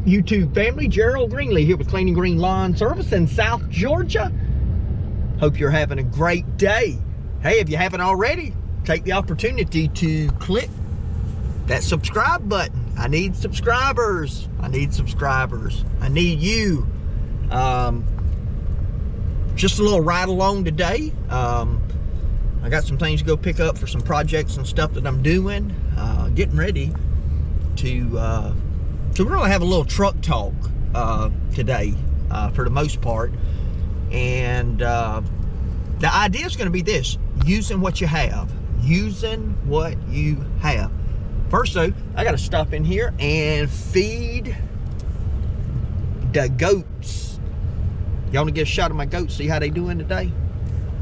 up, YouTube family? Gerald Greenlee here with Clean & Green Lawn Service in South Georgia. Hope you're having a great day. Hey, if you haven't already, take the opportunity to click that subscribe button. I need subscribers. I need subscribers. I need you. Just a little ride along today. I got some things to go pick up for some projects and stuff that I'm doing. Getting ready to really have a little truck talk today, for the most part. And the idea is going to be this: using what you have. Using what you have. First though, I got to stop in here and feed the goats. Y'all want to get a shot of my goats, see how they doing today?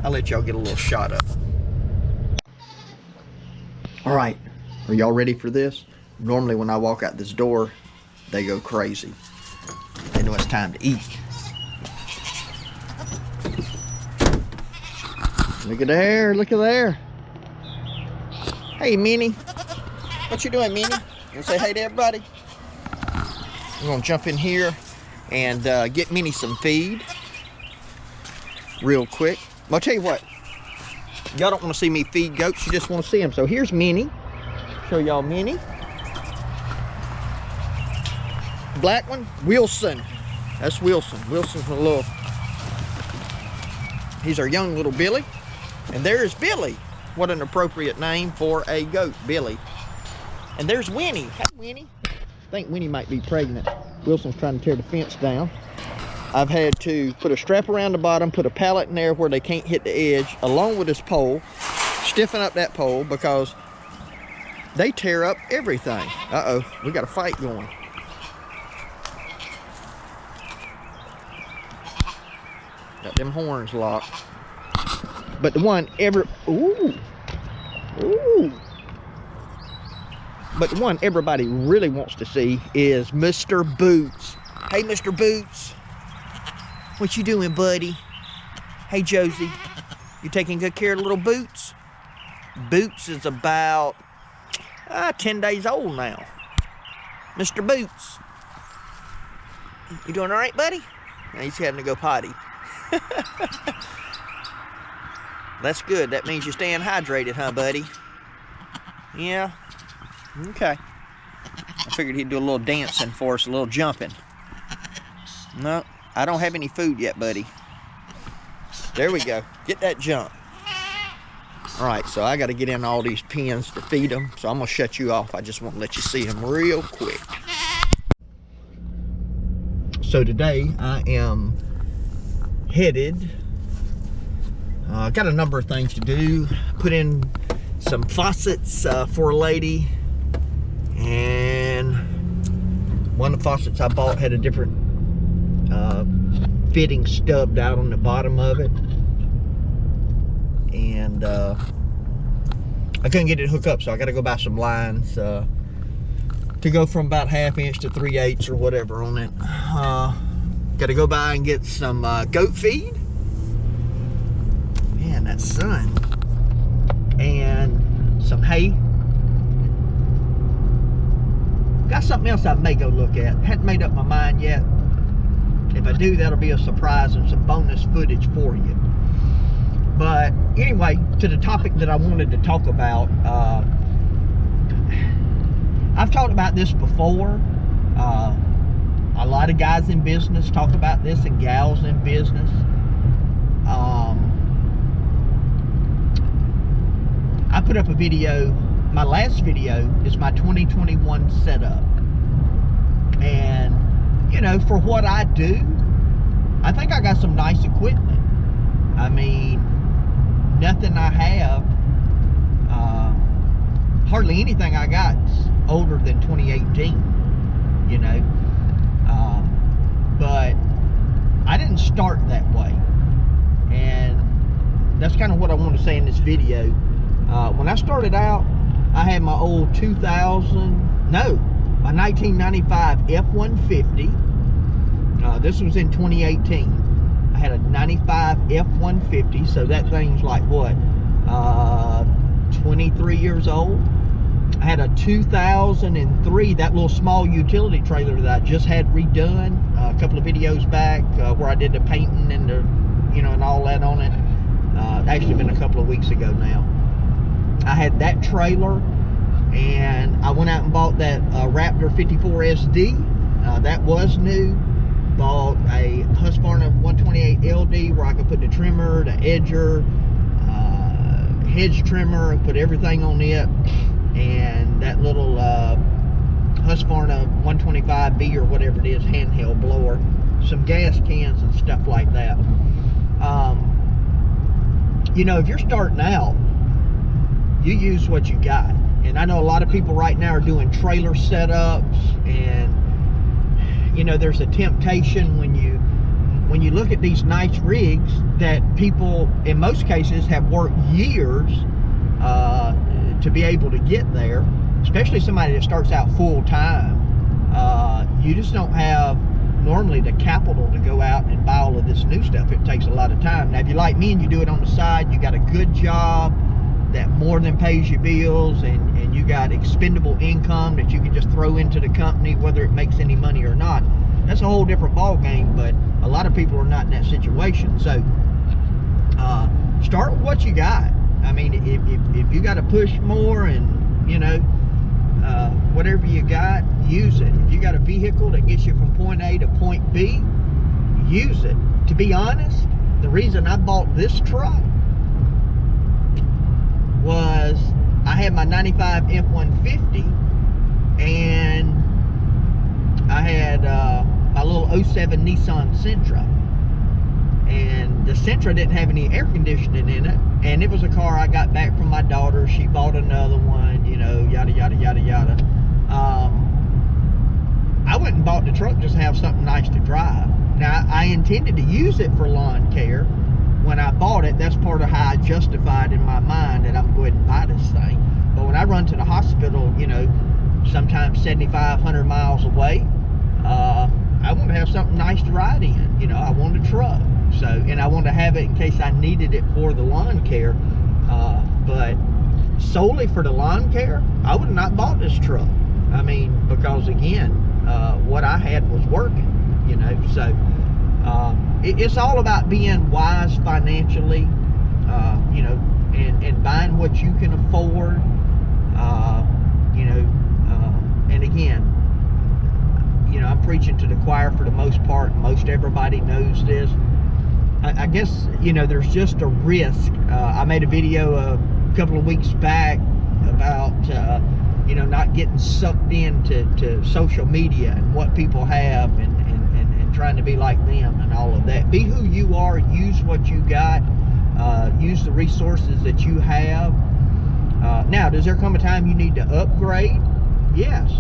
I'll let y'all get a little shot of them. All right, are y'all ready for this? Normally when I walk out this door, they go crazy. They know it's time to eat. Look at there, look at there. Hey, Minnie. What you doing, Minnie? You wanna say hey to everybody? We're gonna jump in here and get Minnie some feed real quick. I'll tell you what, y'all don't want to see me feed goats, you just want to see them. So here's Minnie. Show y'all Minnie. Black one, Wilson. That's Wilson. Wilson's my little, he's our young little Billy. And there's Billy. What an appropriate name for a goat, Billy. And there's Winnie. Hey, Winnie. I think Winnie might be pregnant. Wilson's trying to tear the fence down. I've had to put a strap around the bottom, put a pallet in there where they can't hit the edge, along with this pole, stiffen up that pole because they tear up everything. Uh-oh, we got a fight going. Got them horns locked. But the one But the one everybody really wants to see is Mr. Boots. Hey, Mr. Boots. What you doing, buddy? Hey, Josie. You taking good care of little Boots? Boots is about 10 days old now. Mr. Boots. You doing all right, buddy? Now he's having to go potty. That's good. That means you're staying hydrated, huh, buddy? Yeah. Okay. I figured he'd do a little dancing for us, a little jumping. No, I don't have any food yet, buddy. There we go. Get that jump. All right, so I got to get in all these pens to feed them, so I'm going to shut you off. I just want to let you see them real quick. So today I am headed, got a number of things to do. Put in some faucets for a lady, and one of the faucets I bought had a different fitting stubbed out on the bottom of it, and I couldn't get it hooked up, so I got to go buy some lines to go from about 1/2 inch to 3/8 or whatever on it. Got to go by and get some goat feed. Man, that sun. And some hay. Got something else I may go look at. Hadn't made up my mind yet. If I do, that'll be a surprise and some bonus footage for you. But anyway, to the topic that I wanted to talk about. I've talked about this before. A lot of guys in business talk about this, and gals in business. I put up a video. My last video is my 2021 setup, and you know, for what I do, I think I got some nice equipment. I mean, nothing I have, hardly anything I got's older than 2018, you know. But I didn't start that way, and that's kind of what I want to say in this video. When I started out, I had my old my 1995 F-150. This was in 2018. I had a 95 F-150, so that thing's like what, 23 years old. I had a 2003, that little small utility trailer that I just had redone a couple of videos back, where I did the painting and the, you know, and all that on it. Actually been a couple of weeks ago now. I had that trailer, and I went out and bought that Raptor 54 SD. That was new. Bought a Husqvarna 128 LD where I could put the trimmer, the edger, hedge trimmer, and put everything on it. And that little Husqvarna 125B or whatever it is, handheld blower, some gas cans and stuff like that. You know, if you're starting out, you use what you got. And I know a lot of people right now are doing trailer setups, and you know, there's a temptation when you look at these nice rigs that people in most cases have worked years to be able to get there, especially somebody that starts out full time. You just don't have normally the capital to go out and buy all of this new stuff. It takes a lot of time. Now if you're like me and you do it on the side, you got a good job that more than pays your bills, and you got expendable income that you can just throw into the company whether it makes any money or not, that's a whole different ball game. But a lot of people are not in that situation. So start with what you got. I mean, if you got to push more, and you know, whatever you got, use it. If you got a vehicle that gets you from point A to point B, use it. To be honest, the reason I bought this truck was I had my 95 F-150, and I had my little 07 Nissan Sentra, and the Sentra didn't have any air conditioning in it, and it was a car I got back from my daughter. She bought another one, you know, yada yada yada yada. I went and bought the truck just to have something nice to drive. Now I intended to use it for lawn care. When I bought it, that's part of how I justified in my mind that I'm going to buy this thing. But when I run to the hospital, you know, sometimes 7,500 miles away, I want to have something nice to ride in. You know, I want a truck. So, and I want to have it in case I needed it for the lawn care. But solely for the lawn care, I would have not bought this truck. I mean, because again, what I had was working, you know. So it's all about being wise financially, you know, and buying what you can afford, you know, and again, you know, I'm preaching to the choir for the most part. Most everybody knows this. I guess, you know, there's just a risk. I made a video a couple of weeks back about, you know, not getting sucked into social media and what people have, and trying to be like them and all of that. Be who you are. Use what you got. Use the resources that you have. Now, does there come a time you need to upgrade? Yes,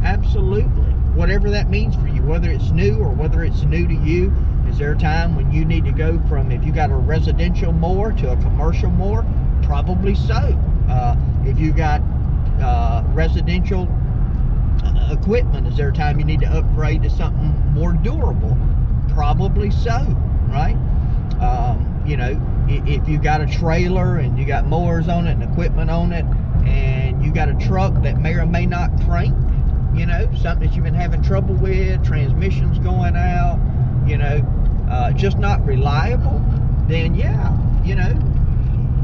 absolutely. Whatever that means for you, whether it's new or whether it's new to you. Is there a time when you need to go from, if you got a residential mower to a commercial mower? Probably so. If you got residential equipment, is there a time you need to upgrade to something more durable? Probably so, right? You know, if you got a trailer and you got mowers on it and equipment on it, and you got a truck that may or may not crank, you know, something that you've been having trouble with, transmission's going out, you know, just not reliable, then yeah, you know,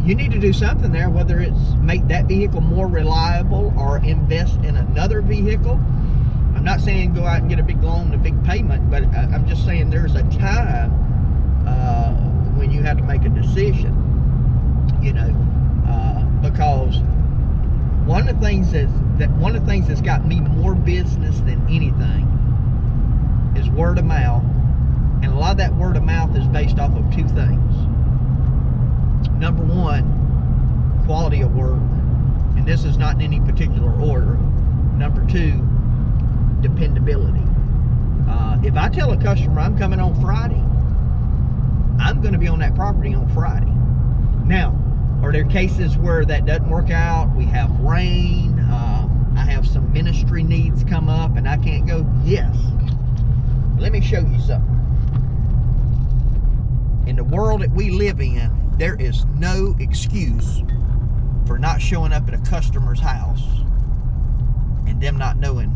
you need to do something there, whether it's make that vehicle more reliable or invest in another vehicle. I'm not saying go out and get a big loan, a big payment, but I'm just saying there's a time when you have to make a decision, you know, because one of the things that's got me more business than anything is word of mouth, and a lot of that word of mouth is based off of two things. Number one, quality of work, and this is not in any particular order. Number two, dependability. If I tell a customer I'm coming on Friday, I'm going to be on that property on Friday. Now, are there cases where that doesn't work out? We have rain, I have some ministry needs come up and I can't go? Yes. Let me show you something. In the world that we live in, there is no excuse for not showing up at a customer's house and them not knowing,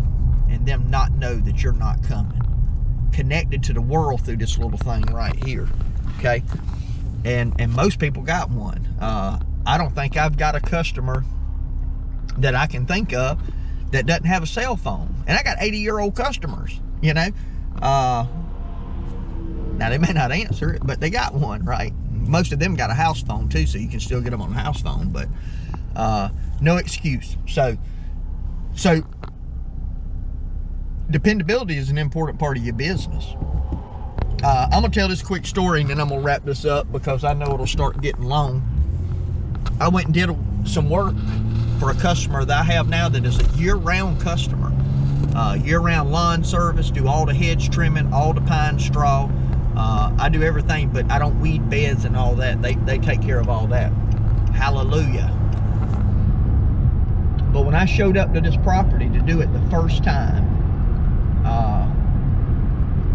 and them not know that you're not coming. Connected to the world through this little thing right here, okay? And most people got one. I don't think I've got a customer that I can think of that doesn't have a cell phone. And I got 80-year-old customers, you know? Now, they may not answer it, but they got one, right? Most of them got a house phone, too, so you can still get them on a house phone, but no excuse. So dependability is an important part of your business. I'm going to tell this quick story, and then I'm going to wrap this up because I know it'll start getting long. I went and did some work for a customer that I have now that is a year-round customer. Year-round lawn service, do all the hedge trimming, all the pine straw. I do everything, but I don't weed beds and all that. They take care of all that. Hallelujah. But when I showed up to this property to do it the first time,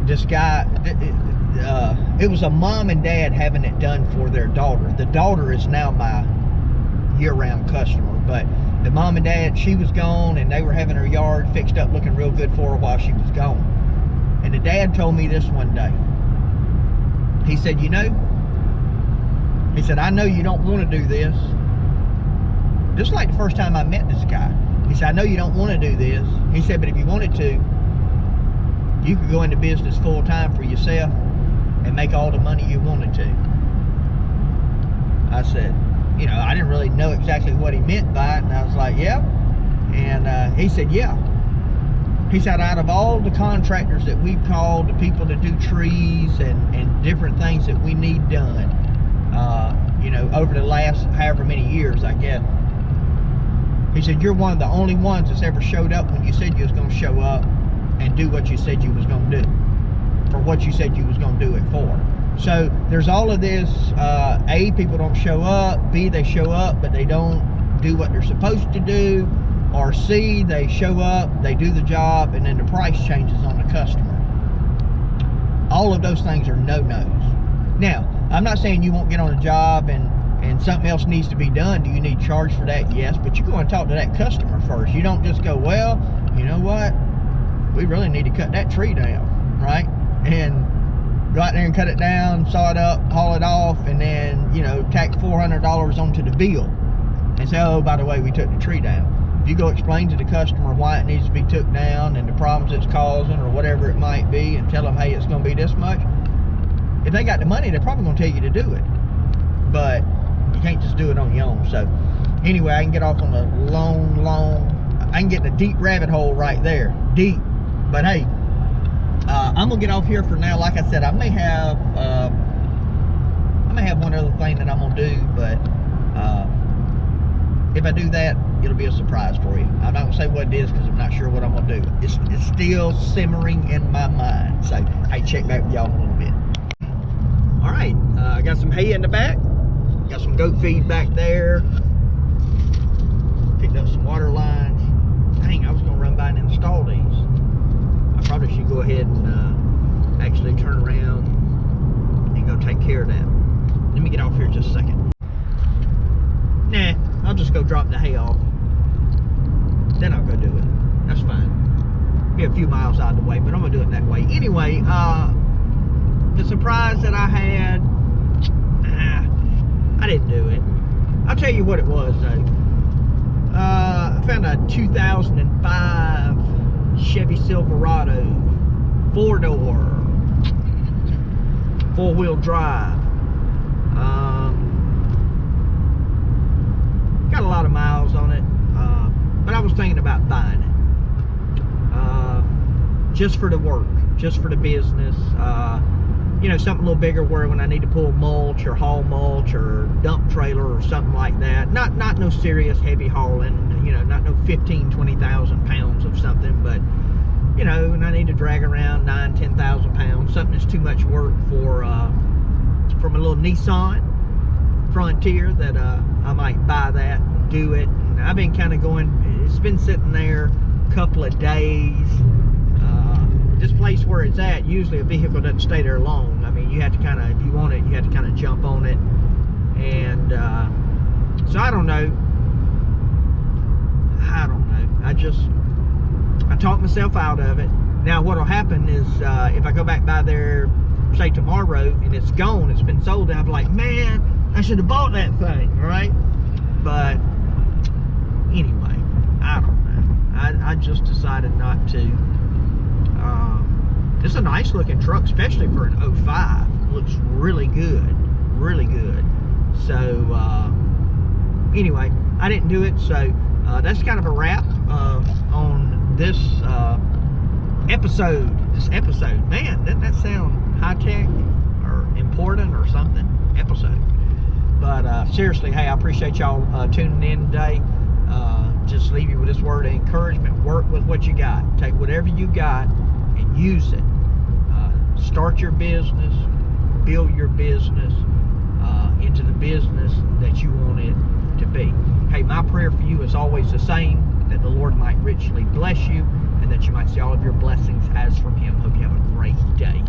this guy, it was a mom and dad having it done for their daughter. The daughter is now my year-round customer, but the mom and dad, she was gone, and they were having her yard fixed up looking real good for her while she was gone. And the dad told me this one day. He said, you know, he said, I know you don't want to do this. Just like the first time I met this guy. He said, I know you don't want to do this. He said, but if you wanted to, you could go into business full-time for yourself and make all the money you wanted to. I said, you know, I didn't really know exactly what he meant by it, and I was like, yeah. And he said, yeah. He said, out of all the contractors that we've called, the people that do trees and different things that we need done, you know, over the last however many years, I guess, he said, you're one of the only ones that's ever showed up when you said you was going to show up and do what you said you was going to do, for what you said you was going to do it for. So there's all of this, A, people don't show up, B, they show up, but they don't do what they're supposed to do, or C, they show up, they do the job, and then the price changes on the customer. All of those things are no-nos. Now, I'm not saying you won't get on a job and something else needs to be done. Do you need charge for that? Yes, but you go and talk to that customer first. You don't just go, well, you know what? We really need to cut that tree down, right? And go out there and cut it down, saw it up, haul it off, and then, you know, tack $400 onto the bill and say, oh, by the way, we took the tree down. If you go explain to the customer why it needs to be took down and the problems it's causing or whatever it might be, and tell them, hey, it's going to be this much, if they got the money, they're probably going to tell you to do it. But you can't just do it on your own. So anyway, I can get off on a I can get in a deep rabbit hole right there, deep. But hey, I'm gonna get off here for now. Like I said, I may have one other thing that I'm gonna do, but if I do that, it'll be a surprise for you. I'm not gonna say what it is because I'm not sure what I'm gonna do. It's still simmering in my mind. So hey, check back with y'all in a little bit. All right, I got some hay in the back. Got some goat feed back there. Picked up some water lines. Dang, I was gonna run by and install these. I probably should go ahead and actually turn around and go take care of that. Let me get off here just a second. Nah, I'll just go drop the hay off. Then I'll go do it. That's fine. Be a few miles out of the way, but I'm gonna do it that way. Anyway, the surprise that I had, I didn't do it. I'll tell you what it was though. I found a 2005 Chevy Silverado, 4-door, 4-wheel drive. Got a lot of miles on it, but I was thinking about buying it, just for the work, just for the business. You know, something a little bigger where when I need to pull mulch or haul mulch or dump trailer or something like that. Not no serious heavy hauling, you know, not no 20,000 pounds of something, but, you know, and I need to drag around 10,000 pounds, something that's too much work for, from a little Nissan Frontier that I might buy that and do it. And I've been kind of going, it's been sitting there a couple of days. This place where it's at, usually a vehicle doesn't stay there long. I mean, you have to kind of, if you want it, you have to kind of jump on it. And so I don't know. I just, I talked myself out of it. Now what'll happen is if I go back by there, say tomorrow, and it's gone, it's been sold, I'll be like, man, I should have bought that thing, right? But anyway, I don't know. I just decided not to. It's a nice looking truck, especially for an 05. It looks really good, really good. So anyway, I didn't do it. So that's kind of a wrap on this episode. Man, doesn't that sound high-tech or important or something? Episode. But seriously, hey, I appreciate y'all tuning in today. Just leave you with this word of encouragement. Work with what you got. Take whatever you got and use it. Start your business, build your business into the business that you want it to be. Hey, my prayer for you is always the same, that the Lord might richly bless you and that you might see all of your blessings as from Him. Hope you have a great day.